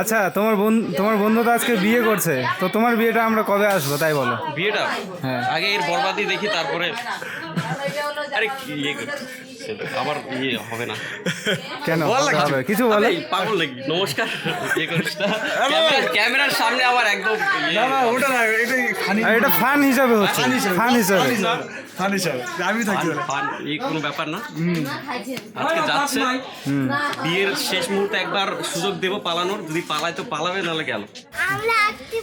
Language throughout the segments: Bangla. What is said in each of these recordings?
আচ্ছা, তোমার বন্ধু তো আজকে বিয়ে করছে, তো তোমার বিয়েটা আমরা কবে আসবো তাই বলো? বিয়েটা হ্যাঁ, আগে এর বরবাদি দেখি, তারপরে আরে আবার ইয়ে হবে না কেন হবে? কিছু বলো। পাগল নাকি? নমস্কার, ইয়ে করিস না ক্যামেরার সামনে আবার একদম ওটা না, এটা ফান হিসাবে হচ্ছে, ফান হিসাবে। আমি থাকি এই কোনো ব্যাপার না। আজকে যাচ্ছে বিয়ের শেষ মুহূর্তে একবার সুযোগ দেবো পালানোর, যদি পালায় তো পালাবে, নাহলে গেল। আমরা আসতে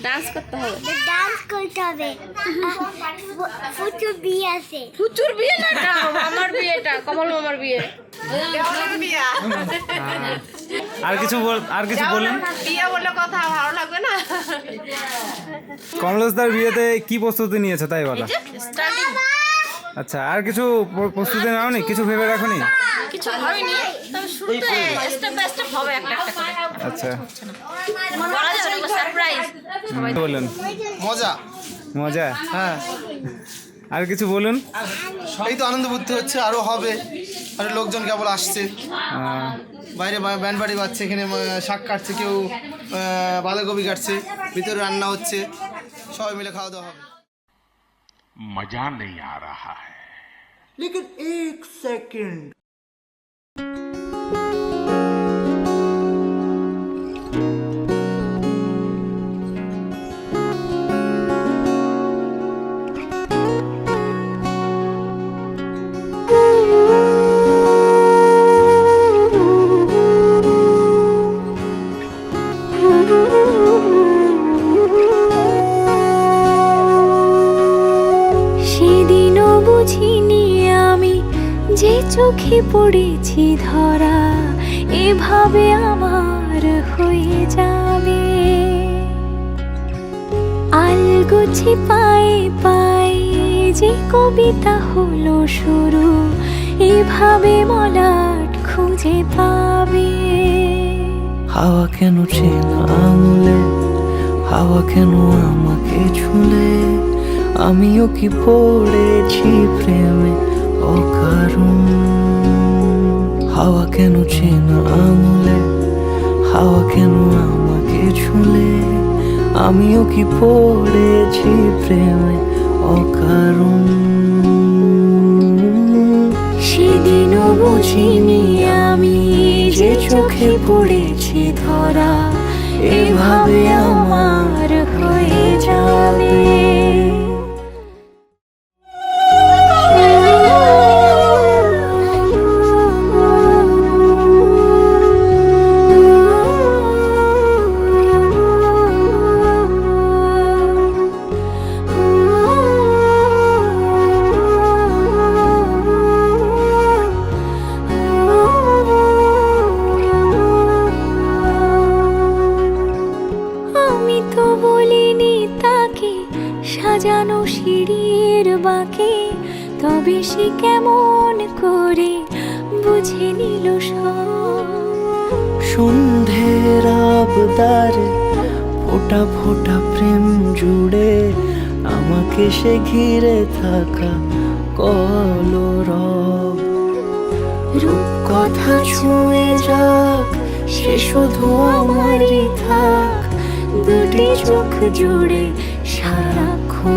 ডান্স করতে হবে। ডান্স করতে হবে। ফুচুর বিয়ে আছে। ফুচুর বিয়ে না, আমার বিয়েটা, কমল মামার বিয়ে। আর কিছু বলুন। বিয়ে বলে কথা ভালো লাগবে না। কমলেশদার বিয়েতে কি প্রস্তুতি নিয়েছো তাই বলো? স্টার্টিং আচ্ছা, আর কিছু প্রস্তুতি নাওনি? কিছু ভেবে রাখোনি? কিছু হয়নি, তবে শুরুতে স্টেপ বাই স্টেপ হবে একটা একটা করে। আচ্ছা, বলা যাবে না, সারপ্রাইজ। বলুন। মজা। হ্যাঁ, আর কিছু বলুন। এই তো আনন্দ বুদ্ধি হচ্ছে, আরো হবে, আর লোকজন কেবল আসছে, বাইরে ব্যান্ড বাড়ি বাজছে, এখানে শাক কাটছে, কেউ বাঁধাকপি কাটছে, ভিতরে রান্না হচ্ছে, সবাই মিলে খাওয়া দাওয়া হবে। मजा नहीं आ रहा है। लेकिन एक सेकंड, সেদিনও বুঝিনি আমি যে চোখে পড়েছি ধরা, এভাবে আমার হয়ে যাবে। আলগোছে পায়ে পায়ে যে কবিতা হলো শুরু, এভাবে মলাট খুঁজে পাবে। হাওয়া কেন চেনা আঙুলে, হাওয়া কেন আমাকে ছুলে, আমিও কি পড়েছি প্রেমে অকারণ। হাওয়া কেন চেনা আঙুলে, হাওয়া কেন আমাকে ছুলে, আমিও কি পড়েছি প্রেমে অকারণ। সেদিনও বুঝিনি আমি যে চোখে পড়েছি ধরা, এভাবে আমার হয়ে যাবে। আমি তো বলিনি তাকে সাজানো সিঁড়ির বাঁকে, তবে সে কেমন করে বুঝে নিল সব। সন্ধ্যের আবদারে ফোটা ফোটা প্রেম জুড়ে, আমাকে সে ঘিরে থাকা কলরব। রূপকথা ছুঁয়ে যাক, সে শুধু আমারই থাক, দুটি চোখ জুড়ে সারাক্ষণ।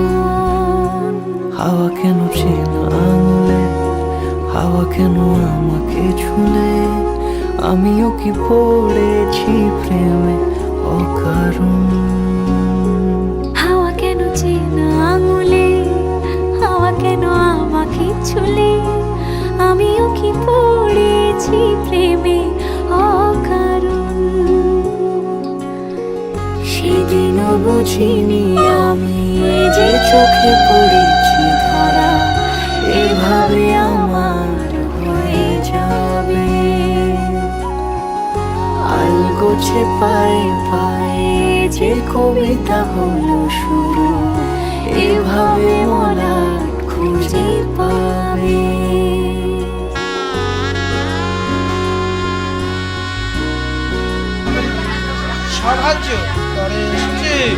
হাওয়া কেন চেনা আঙুলে, হাওয়া কেন আমাকে ছুলে, আমিও কি পড়েছি প্রেমে অকারণ। হাওয়া কেন চেনা আঙুলে, হাওয়া কেন আমাকে ছুলে, আমিও কি পড়েছি প্রেমে অকারণ। সেদিনও বুঝিনি আমি যে চোখে পড়েছি ধরা, এভাবে আমার হয়ে যাবে। আলগোছে পায়ে পায়ে যে কবিতা হলো শুরু, এভাবে মলাট খুঁজে পাবে। সাহায্য করে সচিব।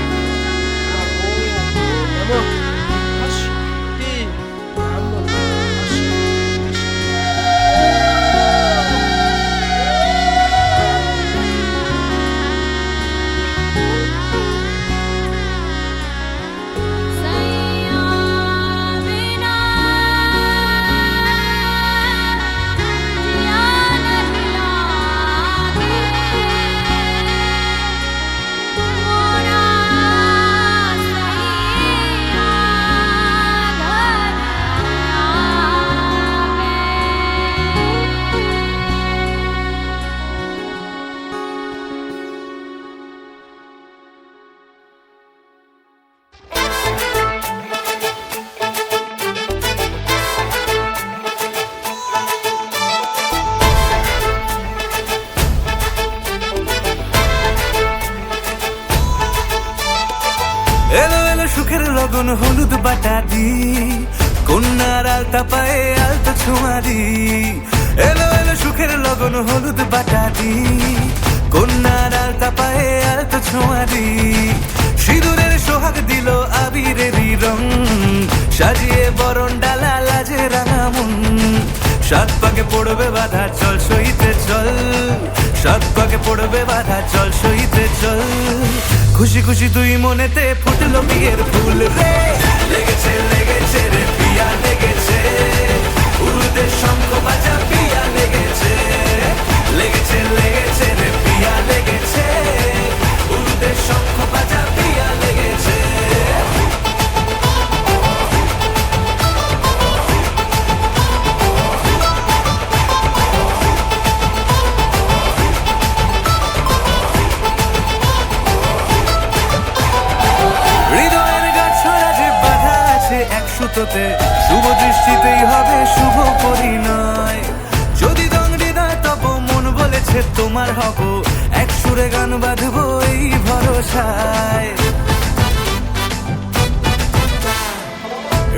লগন হলুদ বাটা দি, কন্যার আলতা পায়ে আলতা ছোঁয়া দি। এলো এলো সুখের লগন হলুদ বাটা দি, কন্যার আলতা পায়ে আলতা ছোঁয়া দি। সিঁদুরের সোহাগ দিল আবিরেরই রং, সাজিয়ে বরণ ডালা লাজে রাঙা মন। সাত পাকে পড়বে বাধা চল সইতে চল, সাত পাকে পড়বে বাধা চল সইতে চল। খুশি খুশি দুই মনেতে ফুটলো বিয়ের ফুল রে, লেগেছে লেগেছে রে পিয়া লেগেছে, উরুতে শঙ্খ বাজা পিয়া লেগেছে, লেগেছে লেগেছে রে পিয়া লেগেছে, উরুতে শঙ্খ বাজা পিয়া লেগেছে। হৃদয়ের গাছড়া যে বাধা আছে এক সুতোতে, শুভ দৃষ্টিতেই হবে শুভ পরিণয়। যদি দং হৃদয় তব মন বলেছে তোমার হব, এক সুরে গান বাঁধবো এই ভরসায়।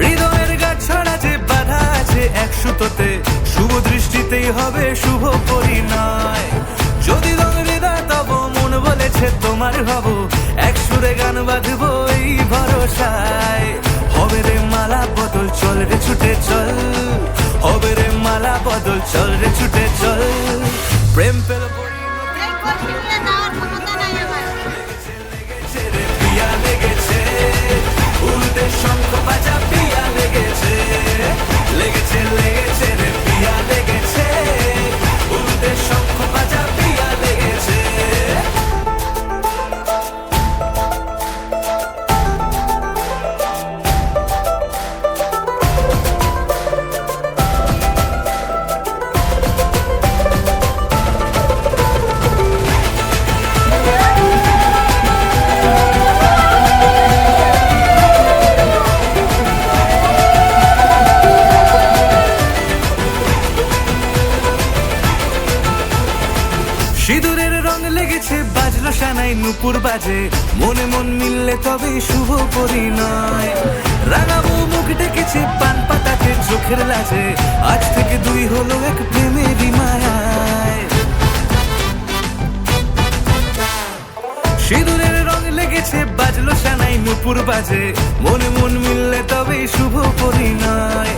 হৃদয়ের গাছড়া যে বাধা আছে এক সুতোতে, শুভ দৃষ্টিতেই হবে শুভ পরিণয়। যদি দং হৃদয় তব মন বলেছে তোমার হব, এক সুরে গান বাঁধবো এই ভরসায়। হবে রে মালা বদল চল রে ছুটে চল, হবে রে মালা বদল চল রে ছুটে চল। প্রেম পেল লেগেছে রে পিয়া লেগেছে, উল্টে শঙ্খ বাজা পিয়া লেগেছে, লেগেছে লেগেছে রে পিয়া লেগেছে, উল্টে শঙ্খ বাজা পিয়া লেগেছে। সিঁদুরের রং লেগেছে বাজলো সানাই নুপুর বাজে, মনে মন মিললে তবে শুভ পরিণয়। রাঙাবো মুখ ডেকেছে পান পাতাতে চোখের লাজে, আজ থেকে দুই হলো এক প্রেমেরই মায়ায়। সিঁদুরের রং লেগেছে বাজলো সানাই নুপুর বাজে, মনে মন মিললে তবে শুভ পরিণয়।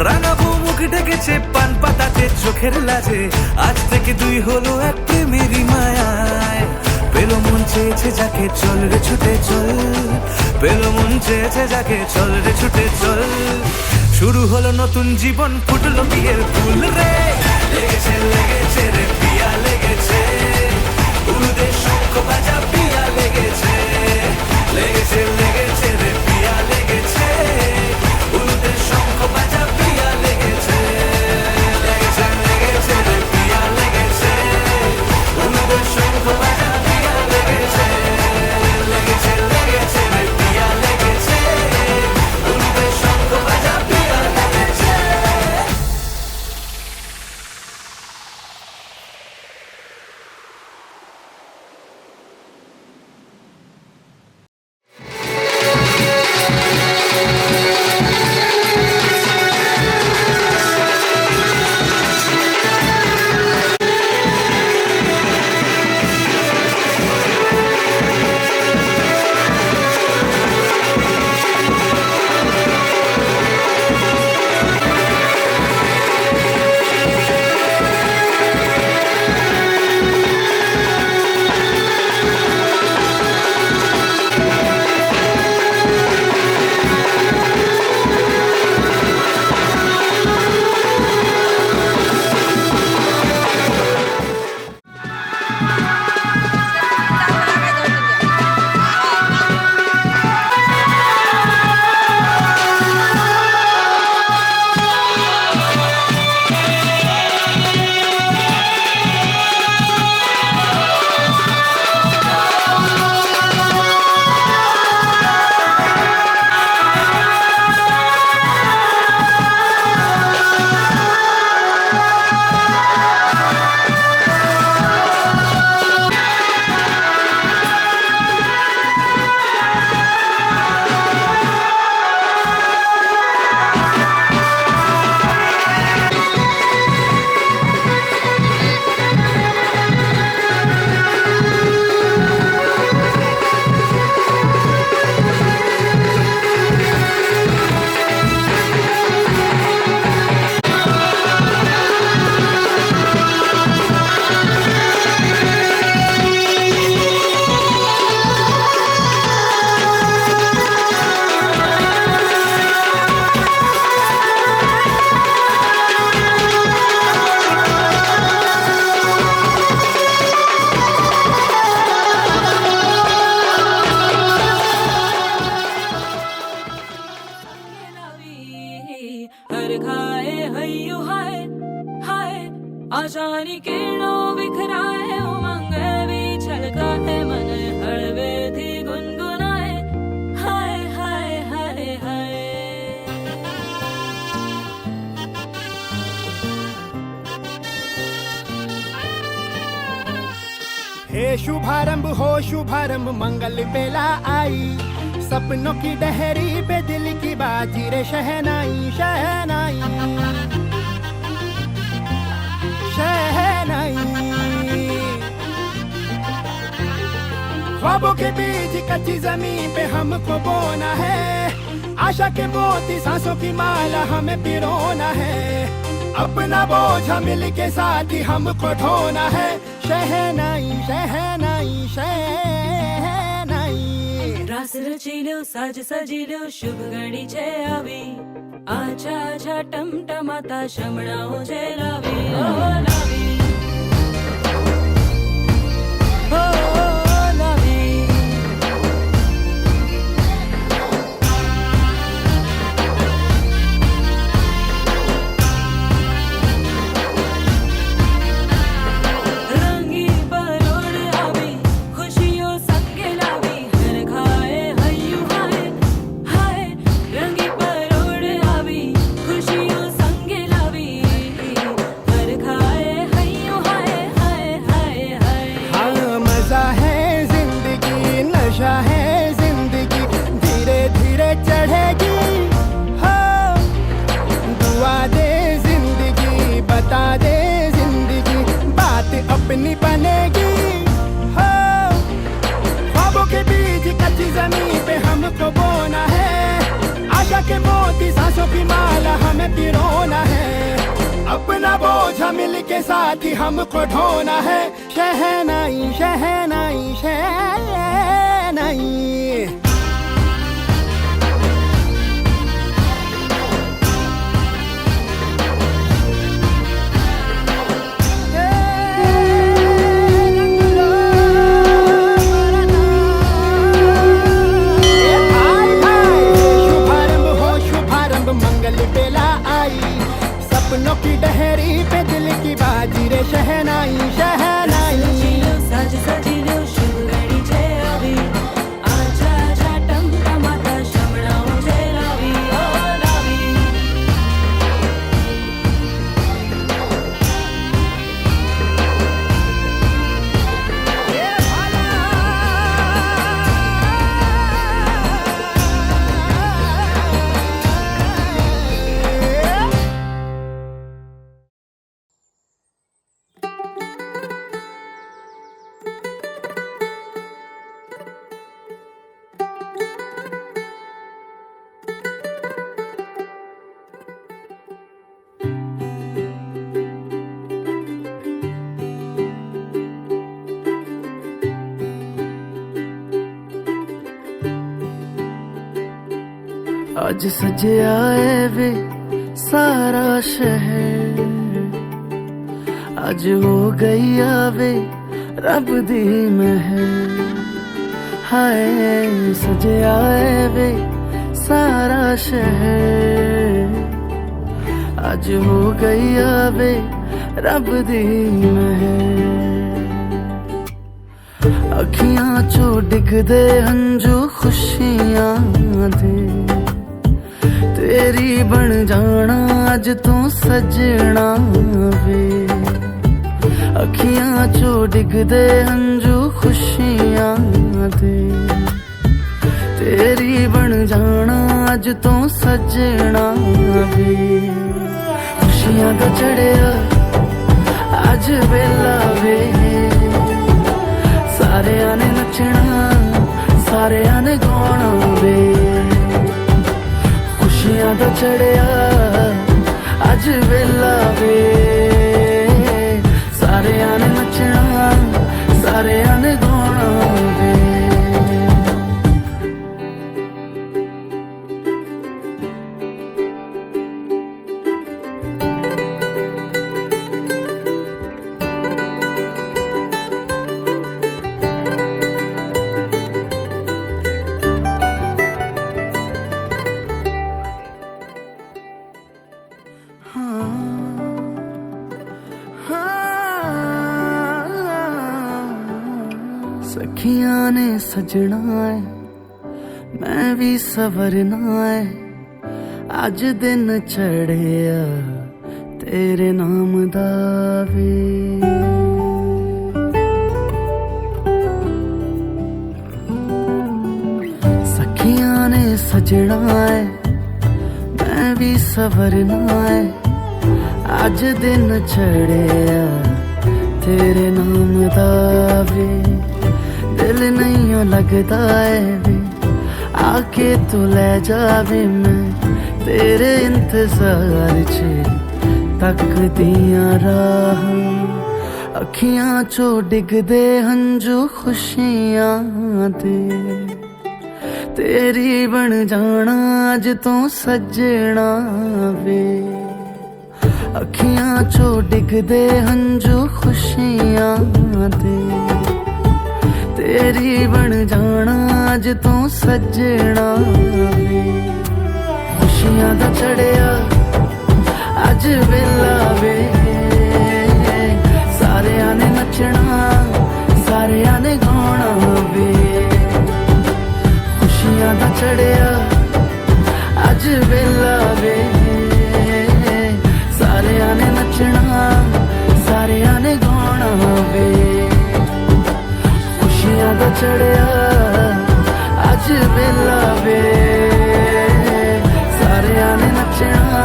রাঙাবো মুখ ডেকেছে পান পাতাতে চোখের লাজে, আজ থেকে দুই হলো এক প্রেমেরই মায়ায়। পেলো মন চেয়েছে যাকে চল রে ছুটে চল, পেলো মন চেয়েছে যাকে চল রে ছুটে চল। শুরু হলো নতুন জীবন ফুটলো বিয়ের ফুল রে, লেগেছে লেগেছে রে পিয়া লেগেছে, উরুতে শঙ্খ বাজা পিয়া লেগেছে, লেগেছে লেগেছে রে পিয়া লেগেছে, উরুতে শঙ্খ বাজা পিয়া লেগেছে, লেগেছে লেগেছে রে পিয়া লেগেছে, উরুতে শঙ্খ বাজা পিয়া লেগেছে, লেগেছে লেগেছে রে পিয়া লেগেছে, উরুতে শঙ্খ বাজা পিয়া লেগেছে। हर खाए हय्यू हाय हाय आशानी किरणों बिखराए उमंग भी छलकाए मन हळवे थी गुनगुनाए हाय हाय हाय हाय हे शुभारंभ हो शुभारंभ मंगल बेला आई सपनों की डहरी पे दिल की बाजी रे शहनाई शहनाई शहनाई ख्वाबों के बीज कच्ची जमीन पे हमको बोना है आशा के मोती सांसों की माला हमें पिरोना है अपना बोझा मिल के साथ ही हमको ढोना है शहनाई शहनाई शहनाई रास रचिलो साज सजिलो शुभ घड़ी छे आवी आछा आछा टमटमाता शमणाओ छे लावी ओ लावी ओ लावी रंगी परोड़ आवी खुशियों संगे लावी हर खाए हय्यू हाय हाय रंगी परोड़ आवी खुशियों संगे लावी हर खाए हय्यू हाय हाय हाय हाय हाँ मजा है जिंदगी नशा है जिंदगी धीरे धीरे चढ़ेगी हाँ दुआ दे जिंदगी बता दे जिंदगी बात अपनी बनेगी हाँ ख्वाबों के बीज कच्ची जमीन पे हमको बोना है आशा के मोती सांसों की माला हमें पिरोना है अपना बोझा मिल के साथ ही हमको ढोना है शहनाई शहनाई शहनाई शुभारंभ हो शुभारंभ मंगल बेला आई सपनों की डहरी पे दिल की बाजी रे शहनाई शहनाई रचिलो साज सजिलो शुभ घड़ी छे आवी आछा आछा टमटमाता शमणाओ छे लावी ओ लावी आज सजया है वे सारा शहर आज हो गई आवे रब दी महर हाय सजया है वे सारा शहर आज हो गई आवे रब दी महर अखियां चो डिगदे हंजू खुशियां दे तेरी बन जाना अज तू सजना वे अखियां चो डिगदे हंजू खुशियां दे तेरी बन जाना अज तू सजना वे खुशियां दा चढ़िया अज वेला वे सारियां ने नचना सारियां ने गाना वे खुशियां दा चढ़िया अज वेला वे सारियां ने नचना सारियां ने गाना वे ने सजना है मैं भी सवरना है अज दिन चढ़िया तेरे नाम दा वे सखियां ने सजना है मैं भी सवरना है अज दिन चढ़िया तेरे नाम दा वे दिल नहीं लगता है वे आके तू ले जावे मैं तेरे इंतजार च तक दिया राह अखियां चो डिगदे हंजू खुशियां दे तेरी बन जाना अज तो सजना वे अखियां चो डिगदे हंजू खुशियां दे तेरी बन जाना अज तो सजना वे खुशियां दा चढ़िया अज वेला वे सारियां ने नचना सारियां ने गाना वे खुशियां दा चढ़िया अज वेला वे सारियां ने नचना सारियां ने गाना वे खुशियां दा चढ़िया अज वेला वे सारियां ने नचना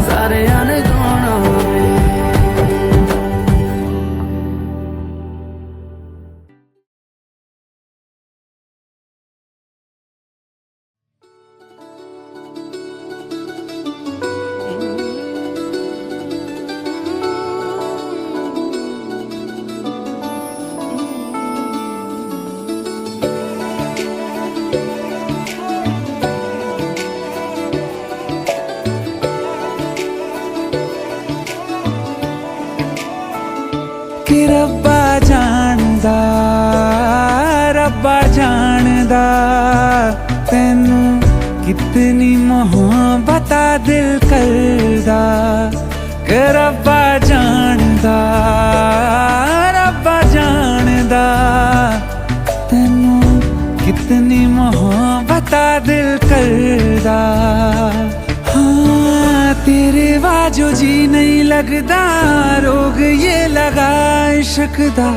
सारियां ने गाना वे कि रब्बा जानदा तैनू कितनी मोहब्बत दिल करदा कि रब्बा जानदा तैनू कितनी मोहब्बत दिल करदा हाँ तेरे बाजो जी नहीं लगदा रोग ये लगा इश्क दा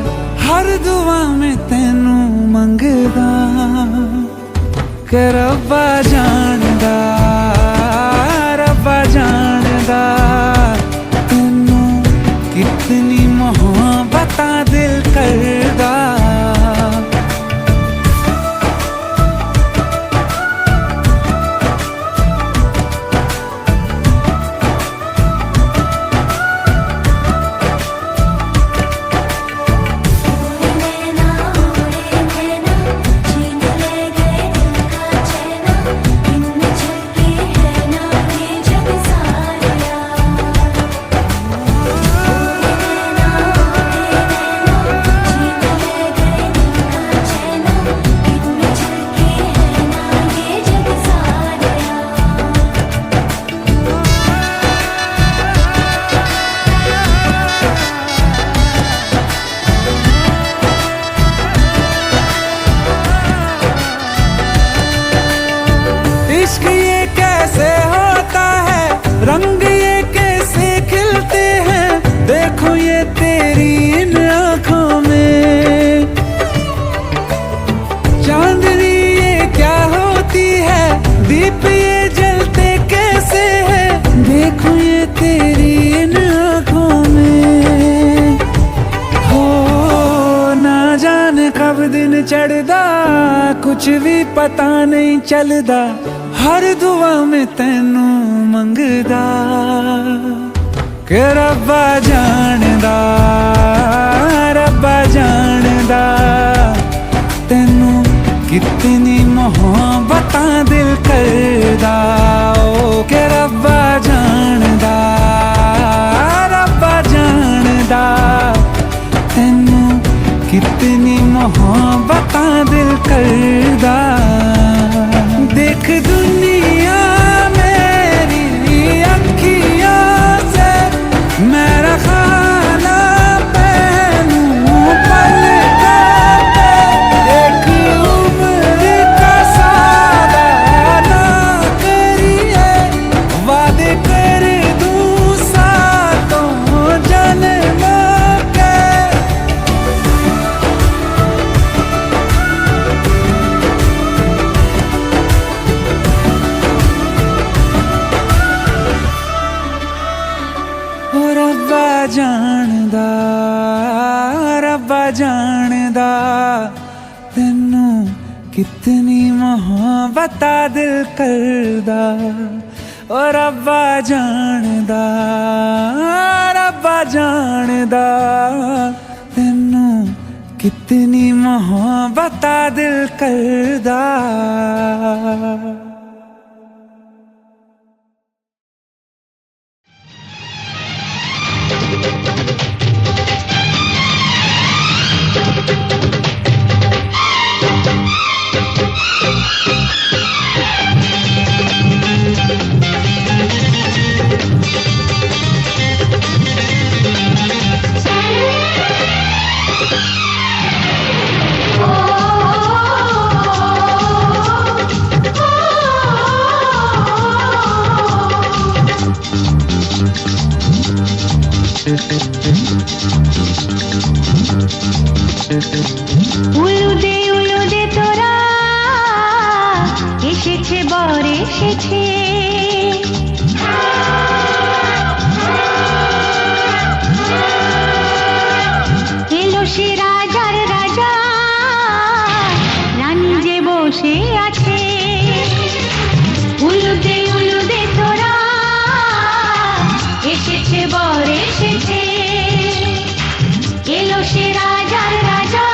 हर दुआ में तैनू मंगदा कि रब्बा जानदा तैनू कितनी मोहब्बत दिल करदा रंग ये कैसे खिलते हैं देखो ये तेरी इन आँखों में चांदनी ये क्या होती है दीप ये जलते कैसे हैं देखो ये तेरी इन आँखों में हो ना जाने कब दिन चढ़दा कुछ भी पता नहीं चलदा हर दुआ में तैनू मंगदा कि रब्बा जानदा तैनू कितनी मोहब्बत दिल करदा ओ कि रब्बा जानदा तैनू कितनी मोहब्बत दिल करदा देख दुनिया मेरी अखियों से मेरा खाना पहनूं पलकों पे एक ਜਾਣਦਾ ਰੱਬਾ ਜਾਣਦਾ ਤੈਨੂੰ ਕਿਤਨੀ ਮੁਹੱਬਤ ਆ ਦਿਲ ਕਰਦਾ ਓ ਰੱਬਾ ਜਾਣਦਾ ਤੈਨੂੰ कितनी मोहब्बत दिल करदा। উলুদে তোরা এসেছে বর এসেছে এলো সে রাজার রাজা রানী যে বসে আছে উলুদে তোরা এসেছে বর এসেছে এলো সে রাজার রাজা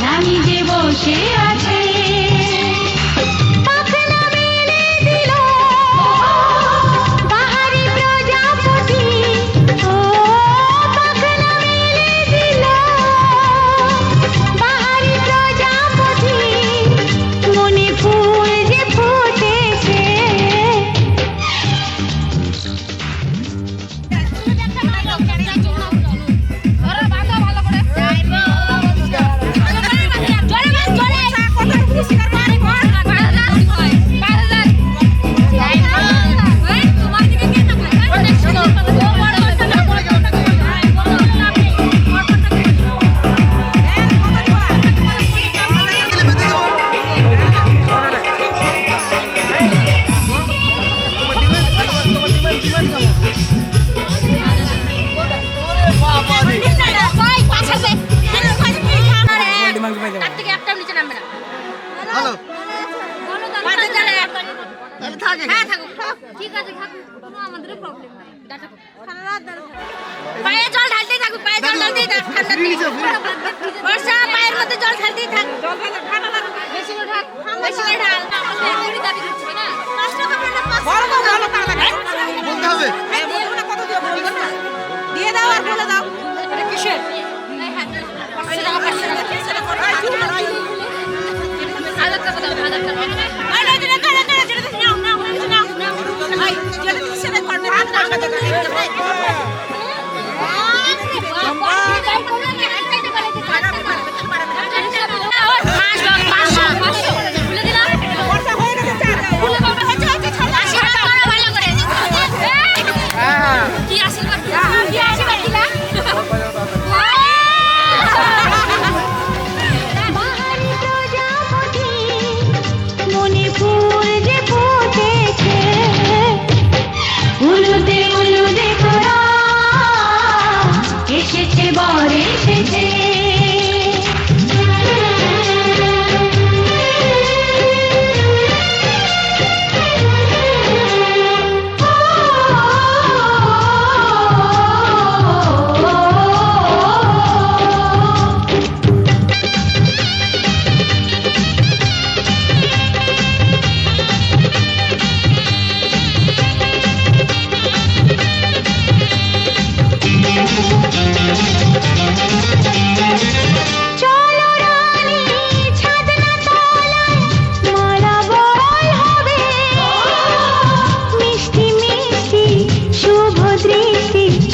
রানী যে বসে আছে পাখনা মেলে দিল বাহারি প্রজাপতি ও পাখনা মেলে দিল বাহারি প্রজাপতি মনে ফুল যে ফুটেছে পায়ে জল ঢালতেই থাকুক পায়ে জল ঢালতেই থাক বর্ষা পায়ের মধ্যে জল ঢালতেই থাক বেশি করে ঢাল বেশি করে ঢাল আমাদের দাবি করছে না 5 টাকা করে 5 টাকা বলতে হবে দিয়ে দাও আর বলে দাও এটা কিসের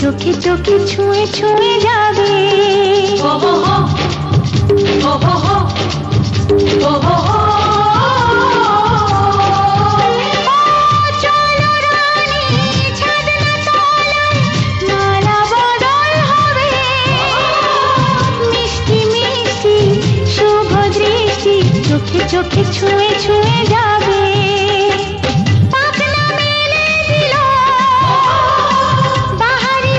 চোখে চোখে ছুঁয়ে ছুঁয়ে যাবে ও হো হো ও হো হো ও হো হো চলো রানী ছাদনা তলায় মালা বদল হবে মিষ্টি মিষ্টি শুভ দৃষ্টি চোখে চোখে ছুঁয়ে ছুঁয়ে যাবে পাখনা মেলে দিল বাহারি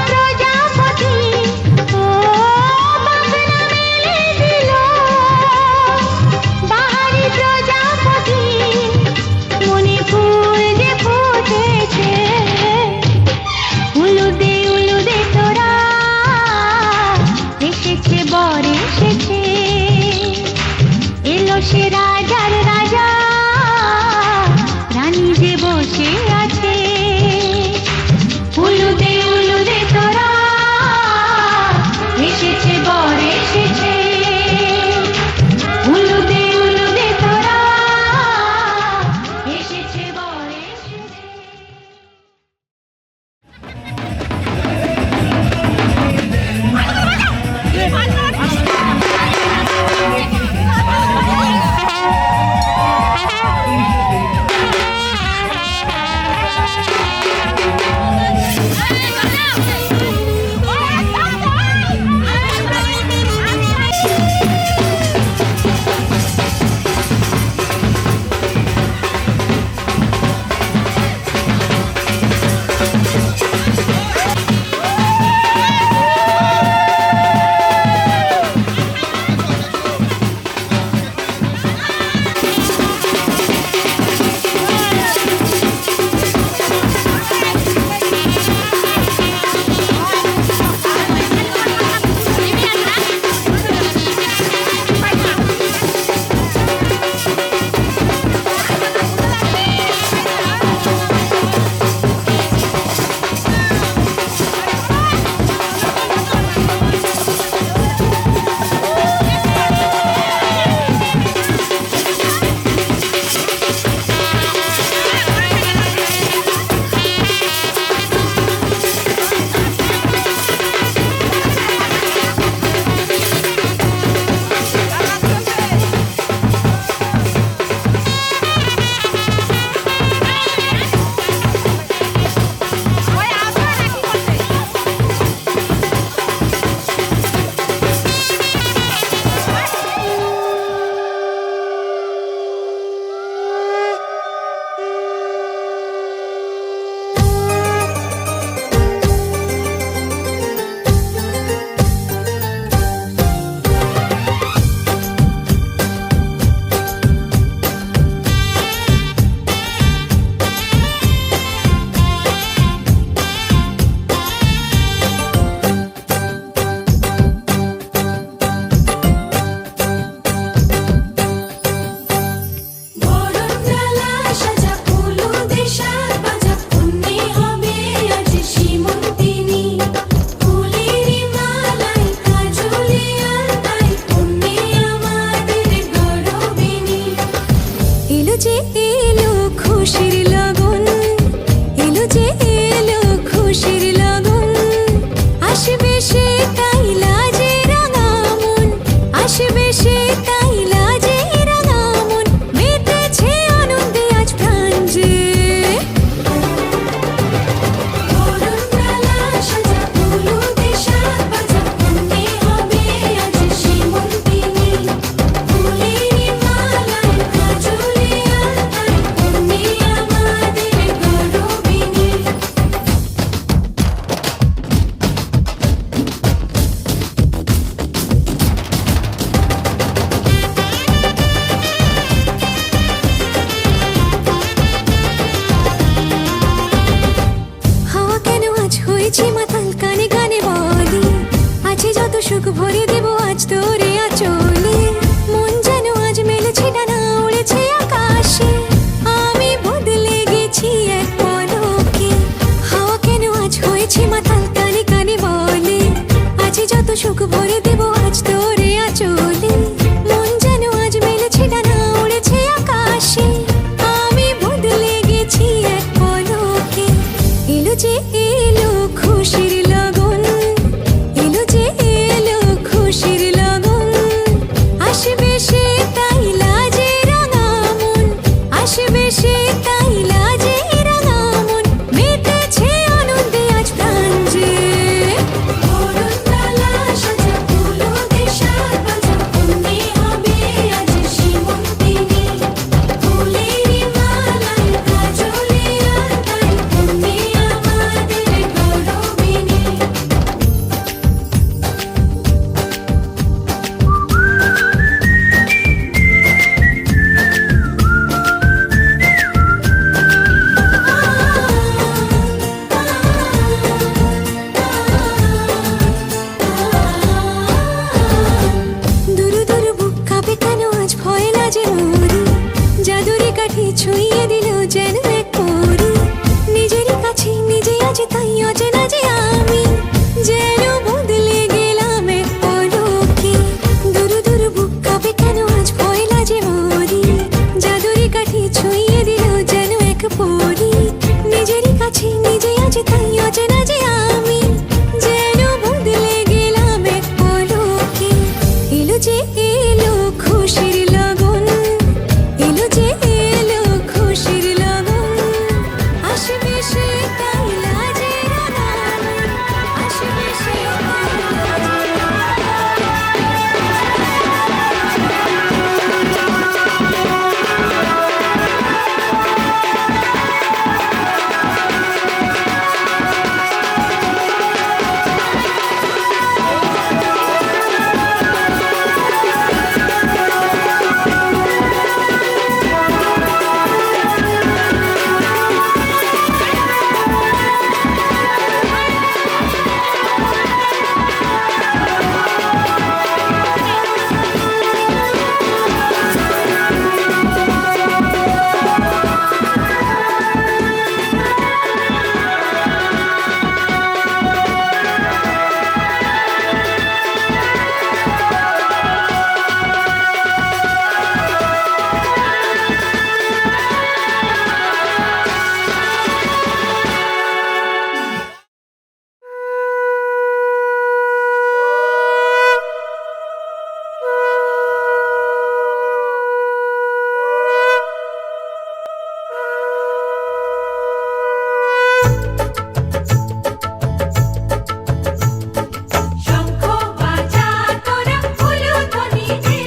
শঙ্খ বাজা তোরা উলুধ্বনি দে,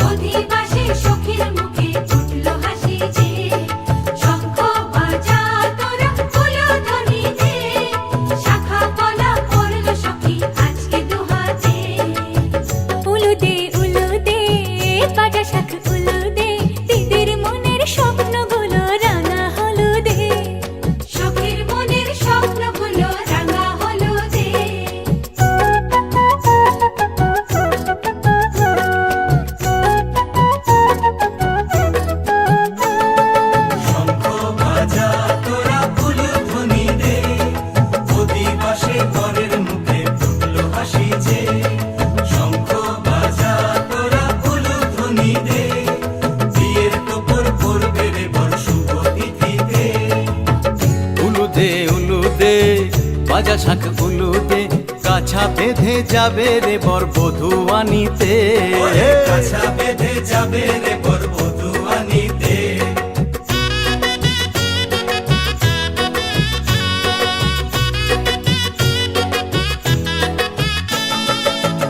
অধিবাসী সখীর মুখে উঠল হাসি যে। শঙ্খ বাজা তোরা উলুধ্বনি দে, শাখা পলা পড়ল সখী আজকে দুহাতে। উলুদে উলুদে বাজা শাখ উলুদে, দিদির মনের স্বপ্নগুলো রাঙা হলুদে, সখীর মনের স্বপ্নগুলো রাঙা হলুদে। শঙ্খ বাজা তোরা উলুধ্বনি দে, অধিবাসে ঘরের মুখে ফুটল হাসি যে। শঙ্খ বাজা তোরা উলুধ্বনি দে, বিয়ের তোপর পড়বে রে বর শুভ তিথিতে। উলুদে উলুদে বাজা শাখ উলুদে, কাছা বেঁধে যাবে রে বর বধূ আনিতে। ওরে কাছা বেঁধে যাবে রে বর বধূ আনিতে।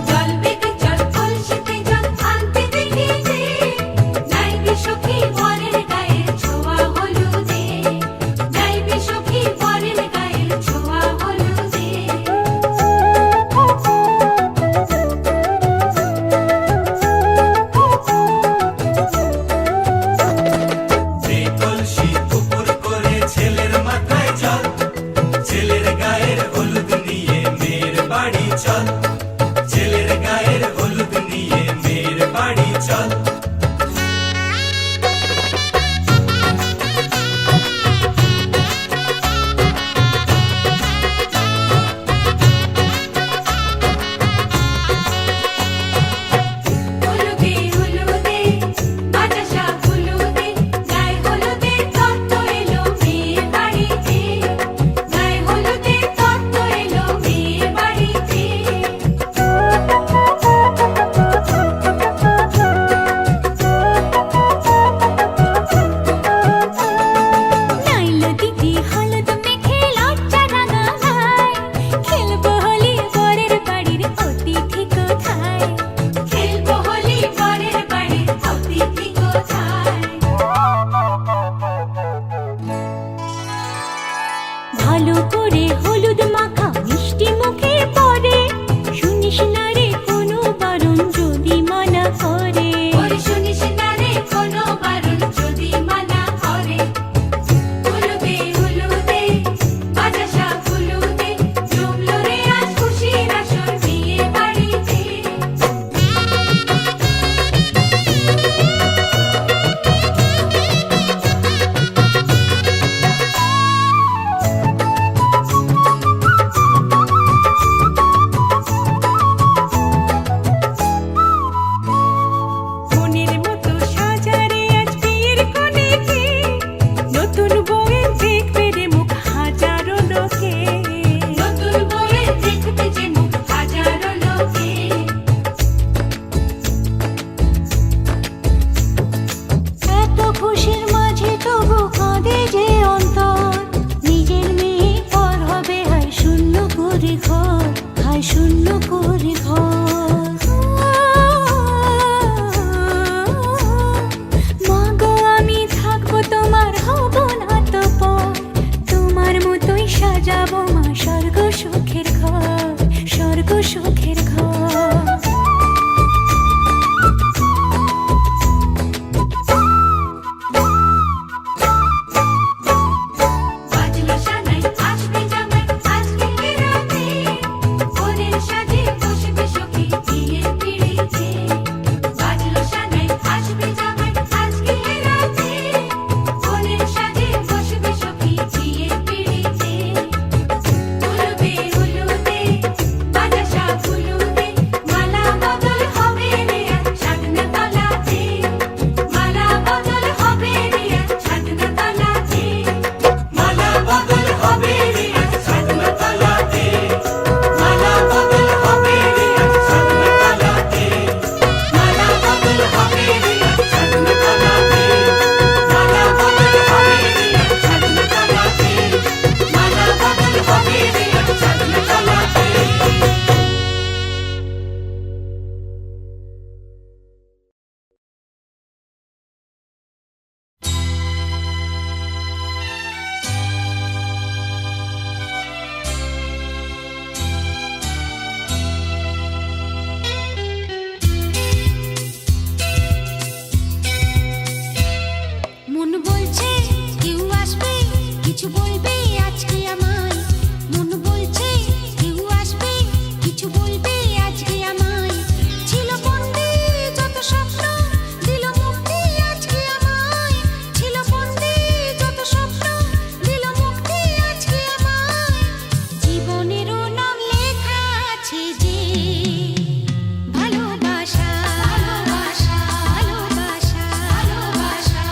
জল বেগে জল কলসিতে জল আনতে দেখি যে, যাইবি সখী বরের গায়ের ছোঁয়া হলুদে, যাইবি সখী বরের গায়ের ছোঁয়া হলুদে। সেই কলসি উপর করে ছেলের মাথায় জল, ছেলের গায়ের হলুদ নিয়ে মেয়ের বাড়ি চল, ছেলের গায়ের হলুদ নিয়ে মেয়ের বাড়ি চল। উলুদে উলুদে বাজা শাখ উলুদে, গায়ে হলুদে তত্ত্ব এলো মেয়ের বাড়িতে, গায়ে হলুদে তত্ত্ব এলো মেয়ের বাড়িতে। নাইলো দিদি হলুদ মেখে লজ্জা রাঙা গায়, খেলবো হোলি বরের বাড়ির অতিথি কোথায়, খেলবো হোলি বরের বাড়ির অতিথি কোথায়। ভালো করে হলুদ মাখা মিষ্টি মুখে পড়ে, শুনিস না রে কোনো বারণ যদি মানা করে, শুনিস না রে কোনো বারণ যদি মানা করে। উলুদে উলুদে বাজা শাখ উলুদে, জমলো রে আজ খুশির আসর বিয়ে বাড়িতে। মনের মতো সাজারে আজ বিয়ের কোণেতে, নতুন বউয়ের দেখবে রে মুখ হাজারো লোকে, নতুন বউয়ের দেখবে যে মুখ হাজারো লোকে। এত খুশির মাঝে তবু কাঁদে যে অন্তর, নিজের মেয়ে পর হবে হায় শূন্য করে ঘর, হায় শূন্য করে ঘর। মা গো আমি থাকবো তোমার, হব না তো পর, তোমার মতোই সাজাবো মা স্বর্গ সুখের ঘর, স্বর্গ সুখের ঘর। বাজলো সানাই আসবে জামাই আজকে রাতে, বরের সাজে বসবে সখী বিয়ের পিড়িতে। বাজলো সানাই আসবে জামাই আজকে রাতে, বরের সাজে বসবে সখী বিয়ের পিড়িতে। কিছু বলবে আজকে আমায়, মন বলছে কেউ আসবে, কিছু বলবে আজকে আমায়। ছিল বন্দি যত স্বপ্ন, দিল মুক্তি আজকে আমায়। ছিল বন্দি যত স্বপ্ন, দিল মুক্তি আজকে আমায়। জীবনেরও নাম লেখা আছে যে ভালোবাসা, ভালোবাসা, ভালোবাসা, ভালোবাসা।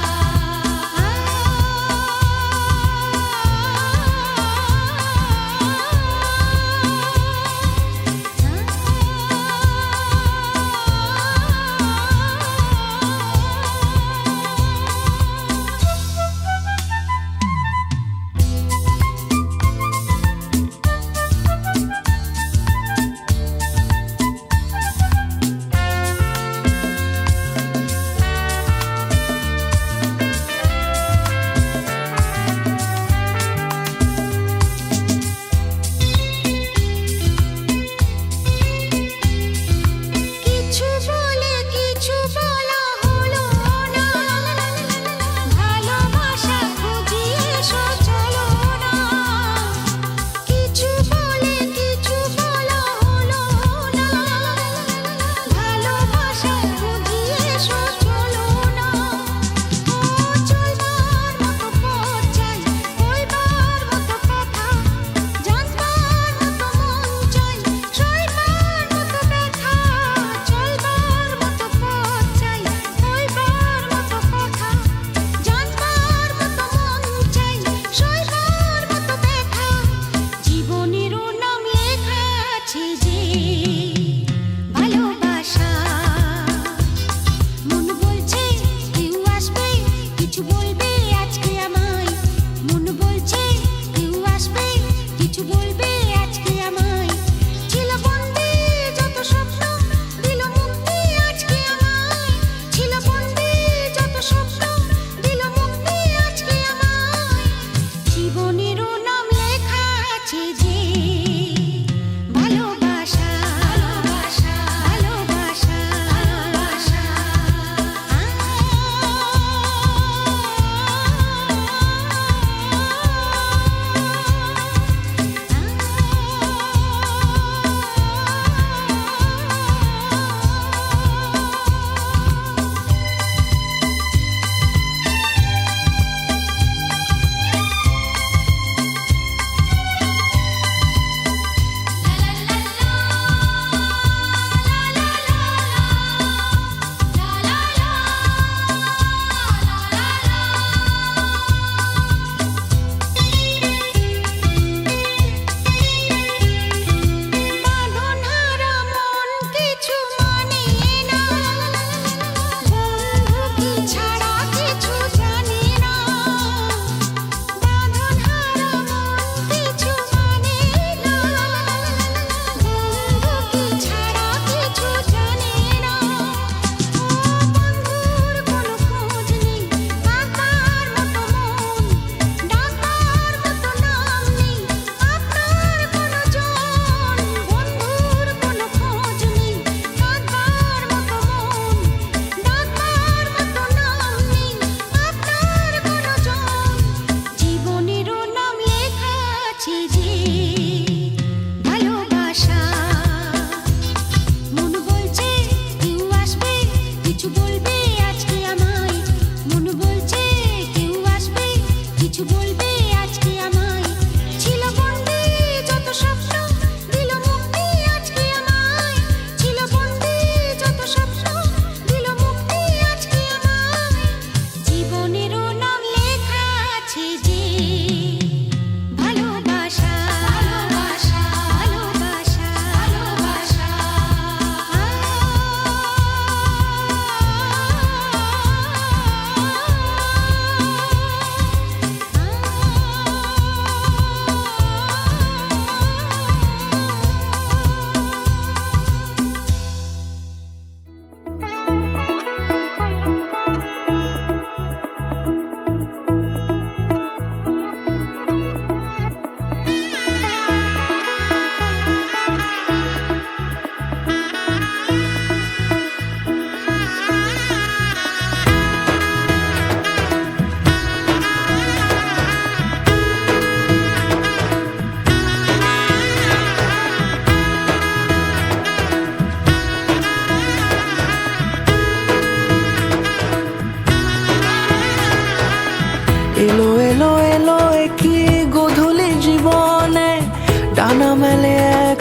ডানা মেলে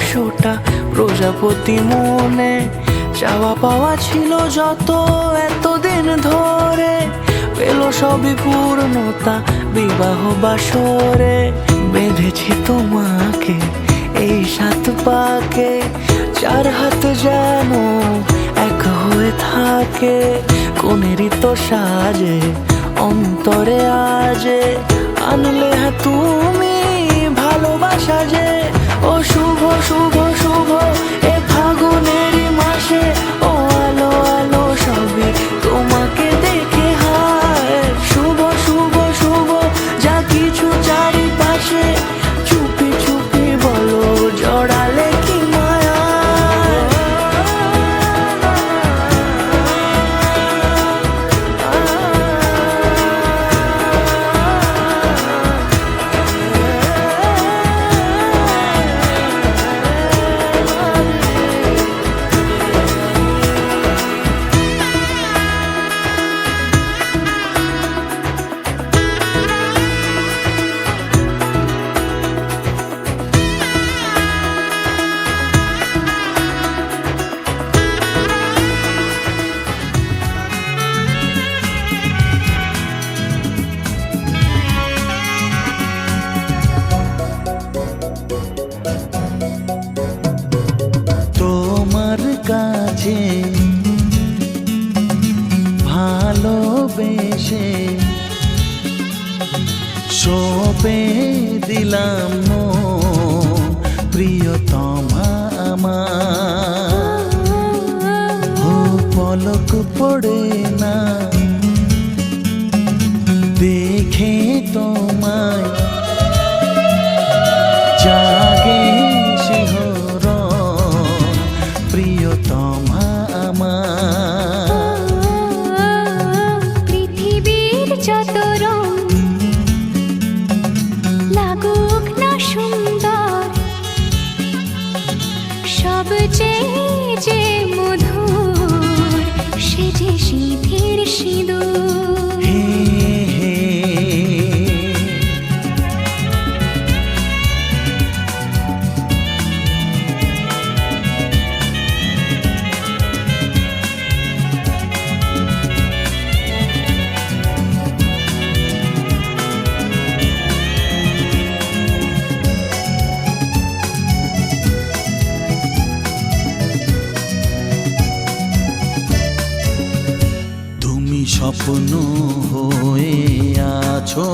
100টা প্রজাপতি মনে, চাওয়া পাওয়া ছিল যত এতদিন ধরে, পেল সবই পূর্ণতা বিবাহ বাসরে। বেঁধেছি তোমাকে এই 7 পাকে, 4 হাত যেন এক হয়ে থাকে, কোনেরই তো সাজে অন্তরে আজে, আনলে হ্যাঁ তুমি ভালোবাসা যে। ও শুভ শুভ শুভ এ ফাগুনেরই মাসে, ও আলো আলো সবে তোমাকে দেখে হায়। শুভ শুভ শুভ যা কিছু চারিপাশে, চুপি চুপি বলো জড়ালে কি মায়া। তোমার কাছে ভালোবেসে সঁপে দিলাম মন, প্রিয়তমা আমার। ও পলক পড়ে না দেখে তোমায়, জাগে শিহরণ প্রিয়তমা আমার। পৃথিবীর যত রং লাগুক না সুন্দর, সবচেয়ে যে মধুর সে যে সিঁথির সিঁদুর। হে হে তুমি স্বপ্ন হয়ে আছো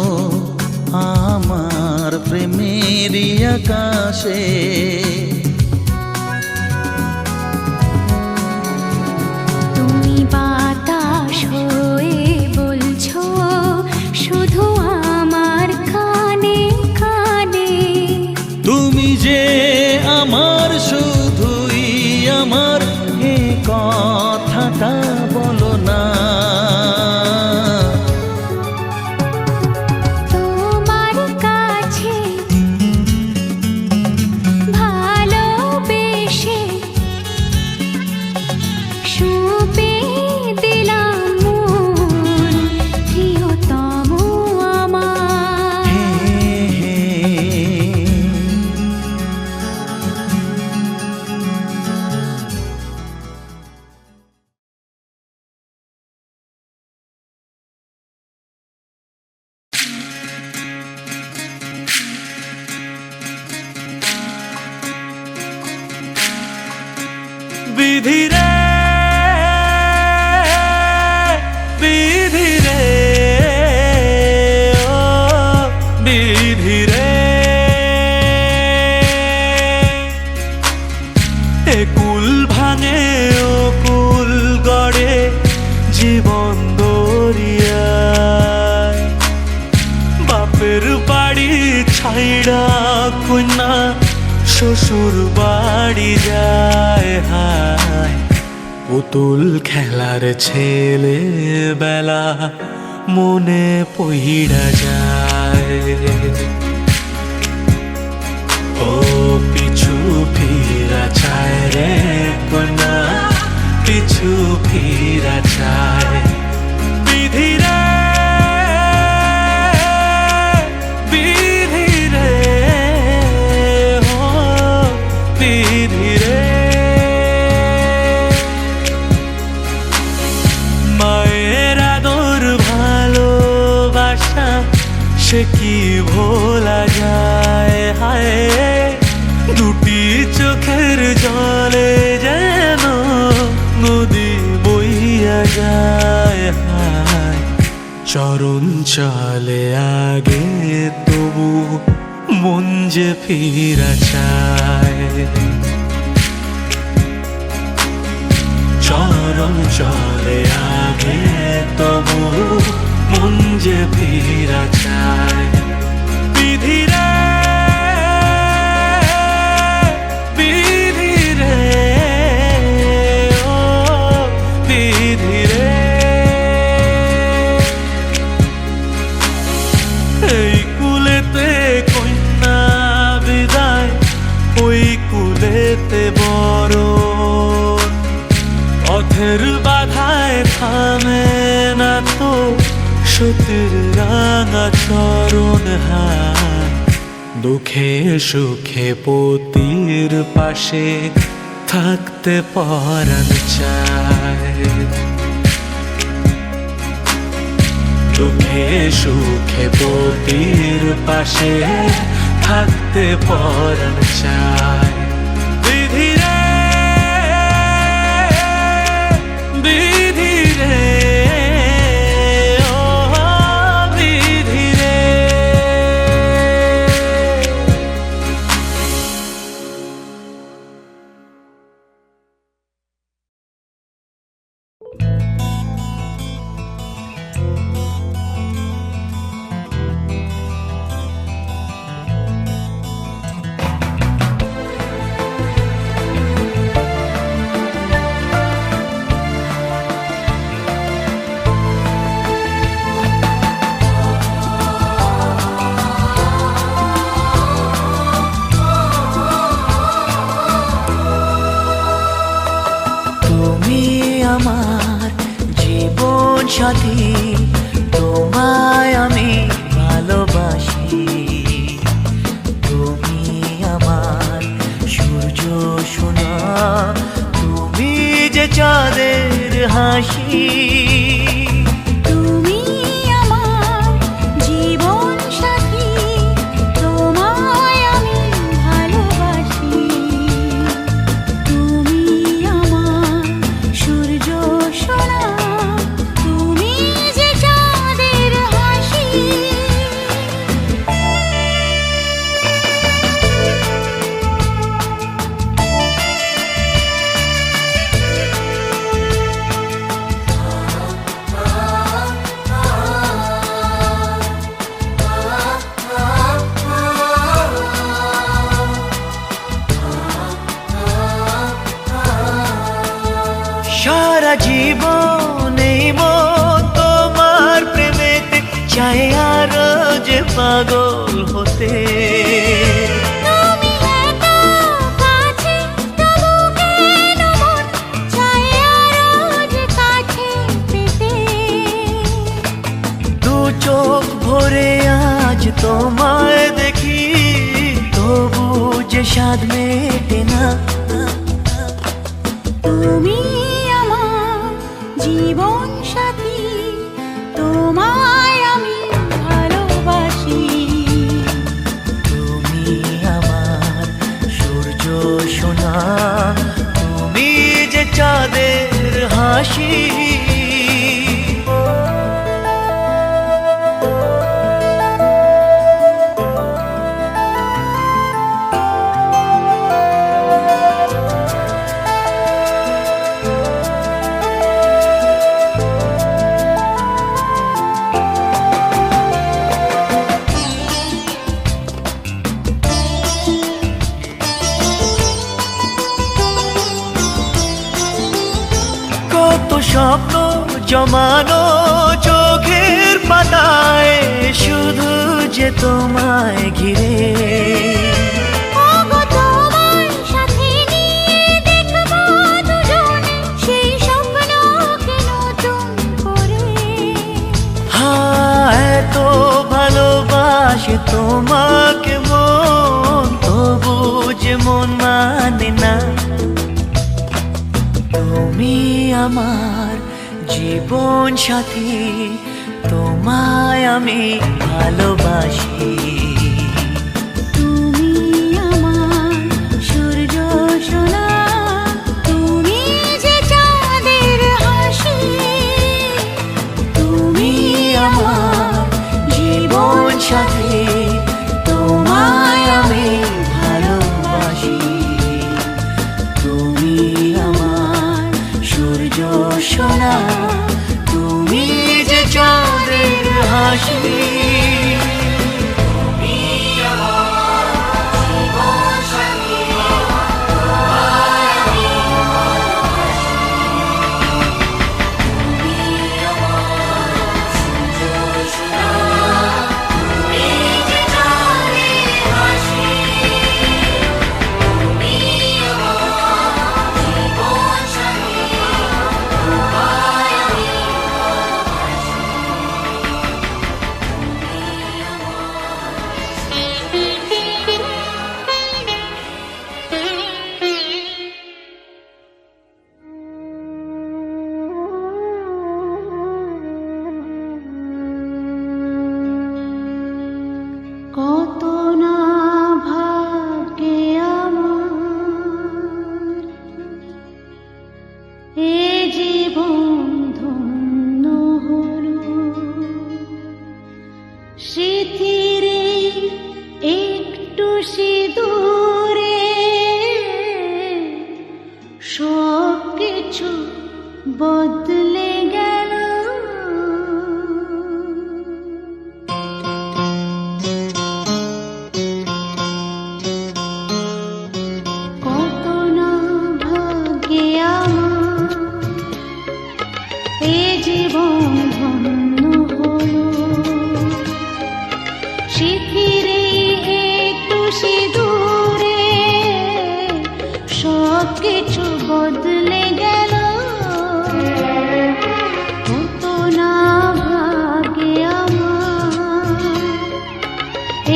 আমার প্রেমের আকাশে। তুমি বাতাস হয়ে বলছো শুধু আমার কানে কানে। তুমি যে আমার শুধুই আমার, এ কথাটা বলো না। তোমার কাছে ভালোবেসে সঁপে দিলাম মন, প্রিয়তম আমার। হে হে বিধি রে বিধি রে ও বিধি রে, এ কুল ভাঙে ও কুল গড়ে জীবন দরিয়ায়। বাপের বাড়ি ছাইড়া কন্যা শ্বশুর বাড়ি যায় হায়। পুতুল খেলার ছেলে বেলা মনে পইড়া যায়। ও পিছু ফিরা চায় রে কন্যা, পিছু ফিরা চায়। বিধি রে বিধি রে ও চলে আগে তবু মন যে ফিরা চায়, চরণ চলে আগে তবু মন যে ফিরা চায়। বিধিরে বিধিরে ও বিধিরে, এই কুলেতে কন্যা বিদায়, ওই কুলেতে বড় পথের বাধায় থামে না তো সতীর রাঙা চরণ হাত। দুঃখে সুখে পতির পাশে থাকতে পরাণ চায়, দুঃখে সুখে পতির পাশে থাকতে পরাণ চায়। বিধিরে বিধিরে ও বিধিরে, আমার জীবন সাথী, তোমায় আমি ভালোবাসি। তুমি আমার সূর্য সোনা, তুমি যে চাঁদের হাসি। তুমি আমার জীবন সাথী, তোমায় আমি ভালোবাসি। তুমি আমার সূর্য সোনা, তুমি যে চাঁদের হাসি। সারা জীবন এই মন তোমার প্রেমেতে চাই আরো যে পাগল হতে। তুমি এত কাছে তবু কেন মন চায় আরো যে কাছে পেতে। দু চোখ ভরে আজ তোমায় দেখি, তবু যে স্বাদ মেটে না। তুমি আমার জীবন সাথী, তোমায় আমি ভালোবাসি। তুমি আমার সূর্য সোনা, তুমি যে চাঁদের হাসি। কত স্বপ্ন জমানো চোখের পাতায়, শুধু যে তোমায় ঘিরে। ওগো তোমার সাথে নিয়ে দেখবো দুজনে সেই স্বপ্নকে নতুন করে। হ্যাঁ, এত ভালোবাসে তোমাকে মন, তবু যে মন মানে না। তুমি আমার জীবন সাথী, তোমায় আমি ভালোবাসি। তুমি আমার সূর্য সোনা, তুমি যে চাঁদের হাসি। তুমি আমার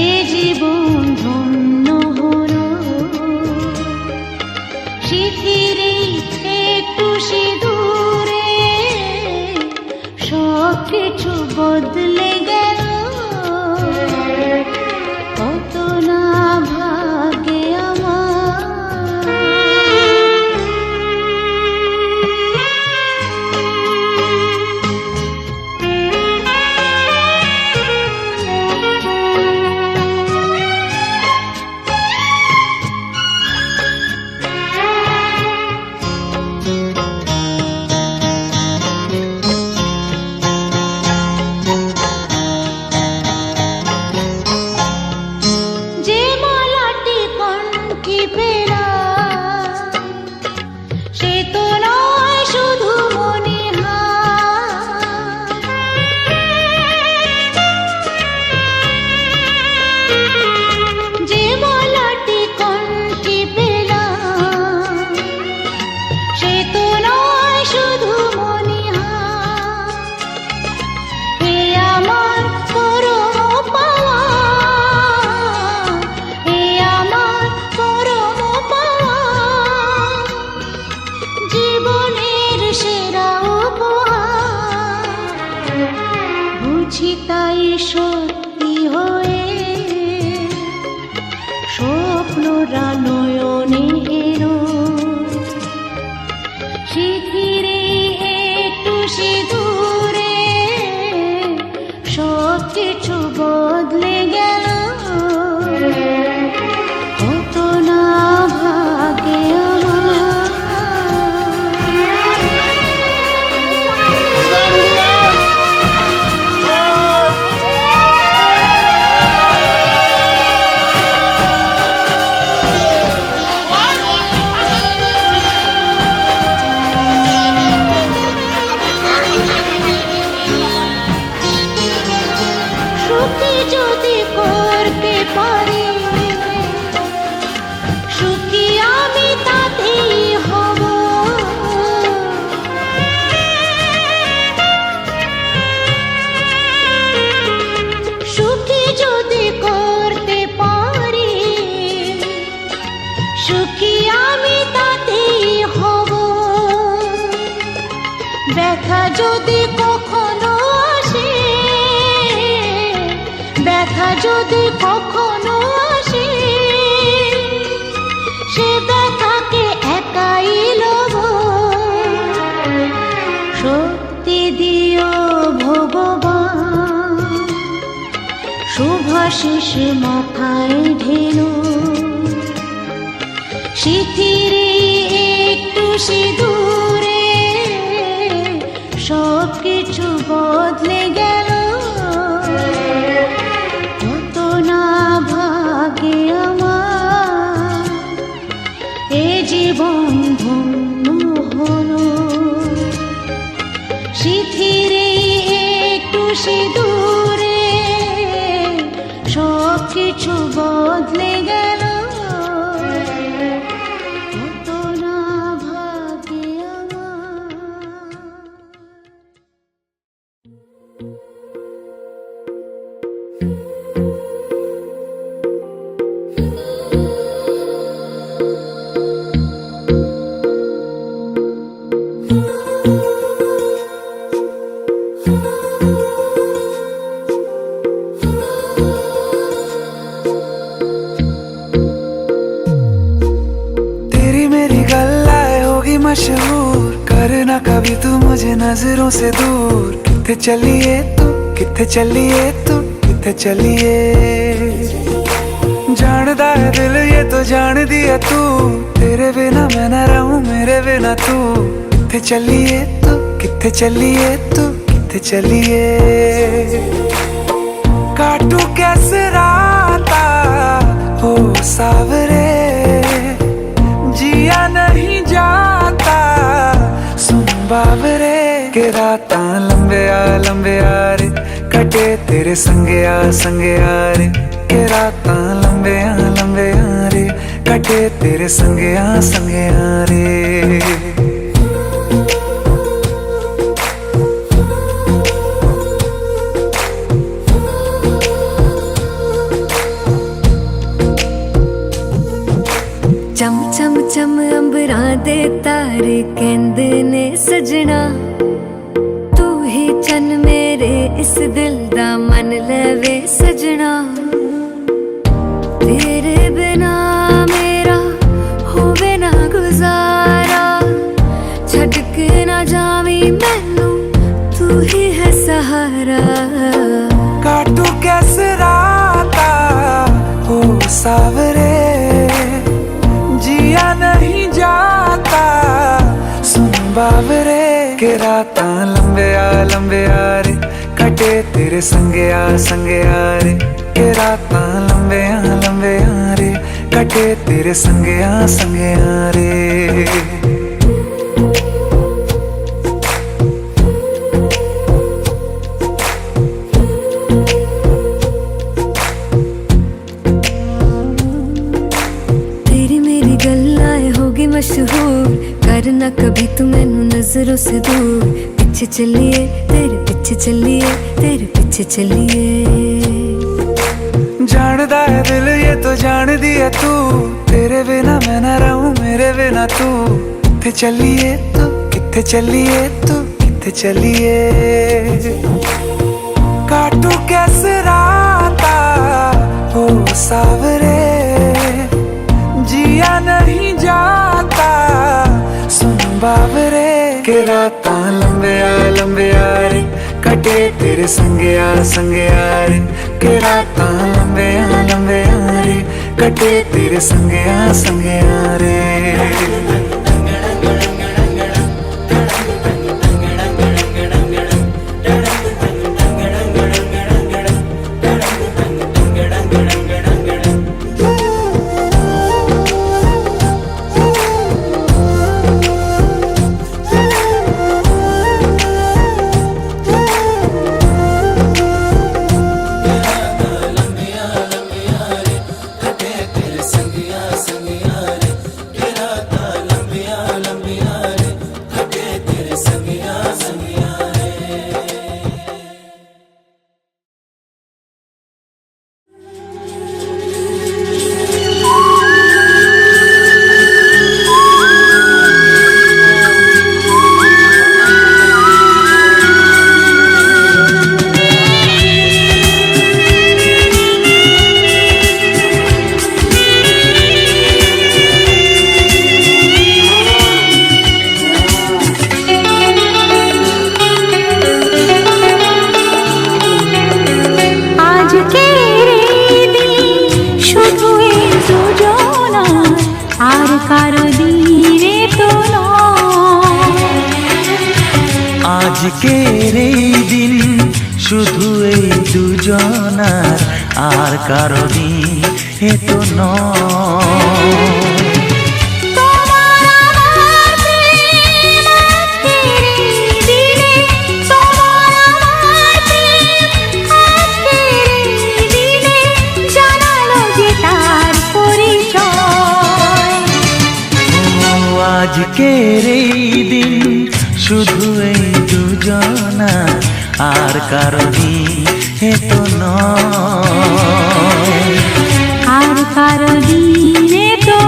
এ জীবন ধন্য হলো শিথিরে একটু সিঁদুরে সব কিছু বদলে গেল কত না ভাগে যে মালাটি কণ্ঠে পেলা সে তো নয় শুধু মনে যে মালাটি কণ্ঠে পেলা সে তো নয় শুধু মনে এ আমার পরম পাওয়া এ আমার পরম পাওয়া জীবনের সেরা উপহার বুঝি তাই সত্যি হয়ে স্বপ্নরা নয়নে এলো শিথিরে একটু সিঁদুরে সব কিছু বদলে গেল কত না ভাগে সুখী যদি করতে পারি সুখী আমি তাতেই হব সুখী যদি করতে পারি সুখী আমি তাতেই হব ব্যথা যদি কখনো আসে ব্যথা যদি কখনো আসে সে ব্যথাকে একাই লব শক্তি দিও ভগবান শুভাশিস মাথায় ঢেলো শিথিরে একটু সিঁদুরে সব কিছু বদলে গেল কত না ভাগে আমার এ জীবন ধন্য হলো শিথিরে একটু সিঁদুরে সব কিছু বদলে গেল কত না ভাগে আমার तेरी मेरी गल्लाए होगी मशहूर करना कभी तू मुझे नजरों से दूर किथे चलिए तू किथे चलिए तू किथे चलिए जानदा है दिल ये तो जान दिया तू तेरे बिना मैं न रहूं मेरे बिना तू किथे चलिए तू किथे चलिए तू किथे चलिए काटू कैसे राता हो सावरे जिया नहीं जाता सुन बाबरे के राता लंबे आ रे कटे तेरे संगे आ रे के राता लंबे आ रे कटे तेरे संगे आ रे चम चम चम अंबरां दे तारे कहंदे ने सजना तू ही चन मेरे इस दिल दा मन लवे सजना तेरे बिना मेरा होवे ना गुजारा छड़ के ना जावी मैनू तू ही है सहारा काटू कैसे राता हो सावरे जिया नहीं जाता सुन बावरे के राता लंबे आ रे कटे तेरे संगे आ रे के राता लंबे आ रे कटे तेरे संगे आ रे मशहूर करना कभी तू मैनू नजरों से दूर पीछे चलिए तेरे पीछे चलिए तेरे पीछे चलिए जानदा है दिल ये तो जान दिया तू तेरे बिना मैं ना रहूं मेरे बिना तू किथे चलिए तू किथे चलिए तू किथे चलिए काटू कैसे राता हो सावरे जिया नहीं जाता सुन बावरे के राता लंबे आ रे कटे तेरे संगे आ रे के राता लंबे आ रे कटे तेरे संगे आ रे আজকের এই দিন শুধু এই দুজনার আর কারো দিন এ তো নয় আজকের এই দিন শুধু এই দুজনা আর কারো দিন এ তো নয় আর কারো দিন এ তো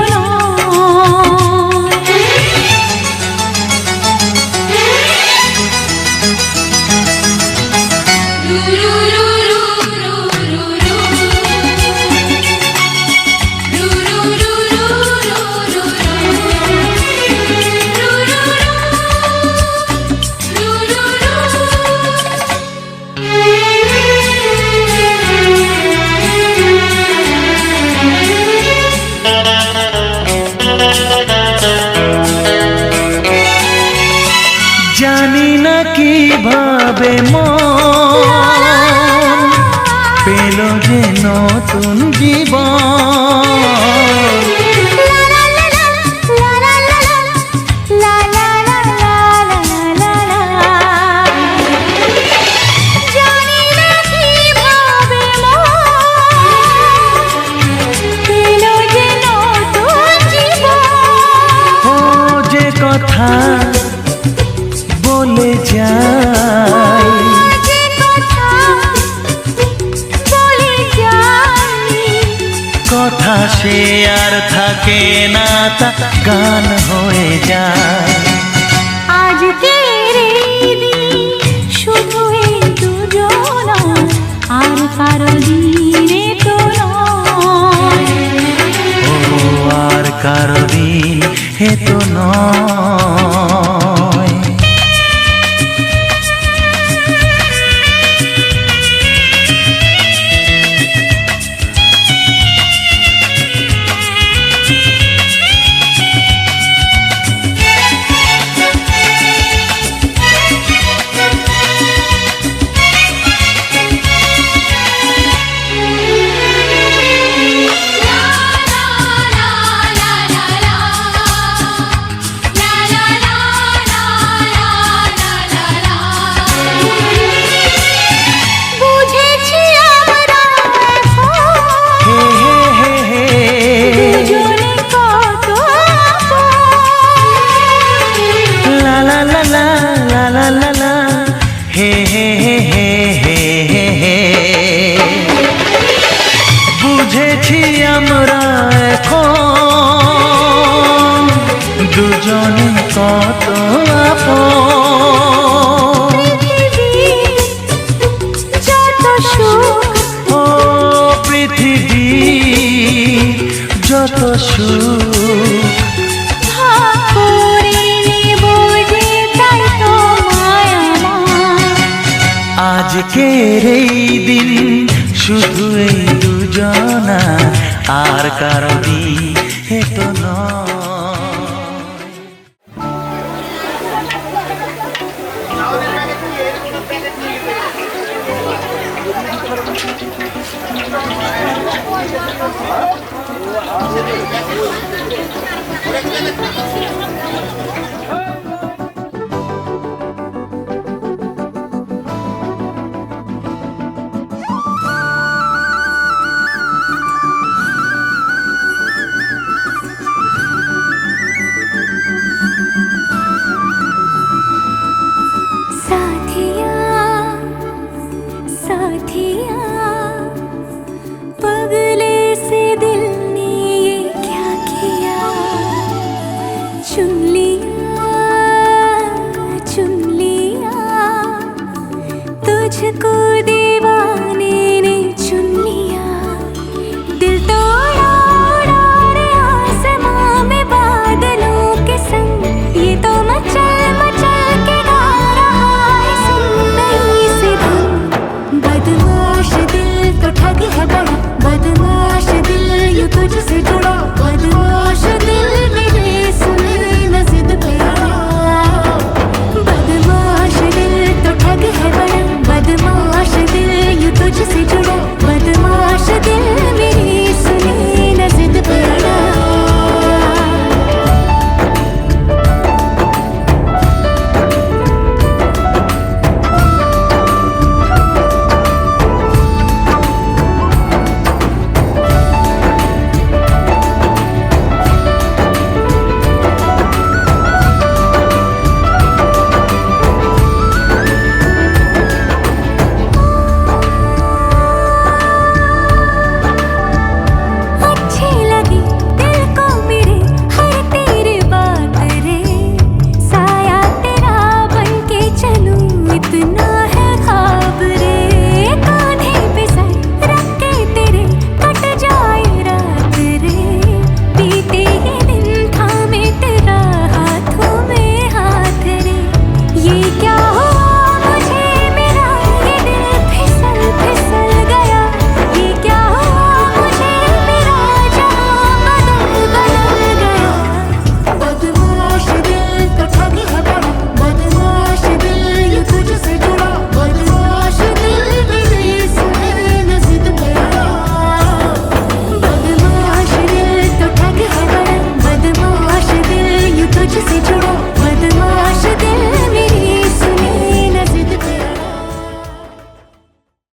জানি না কিভাবে মন পেল যে নতুন জীবন ও যে কথা বলে যায় কথা সে আর থাকে না, তা গান হয়ে যায়। আজকের এই দিন শুধু এই দুজনা, আর কারো দিনে তো নয়। ও আর কারো দিন হে তো নয়। বুঝেছি আমরা দুজনে কত লা লা লা লা লা লা লা লা হে হে হে হে হে হে। বুঝেছি আমরা এখন দুজনে কত আপন। যত সুখ ও পৃথিবী যত সুখ ভাগ করে নেব যে, তাই তো মায়া আমার। আজকের এই দিন শুধু এই দুজনা, আর কারো দিন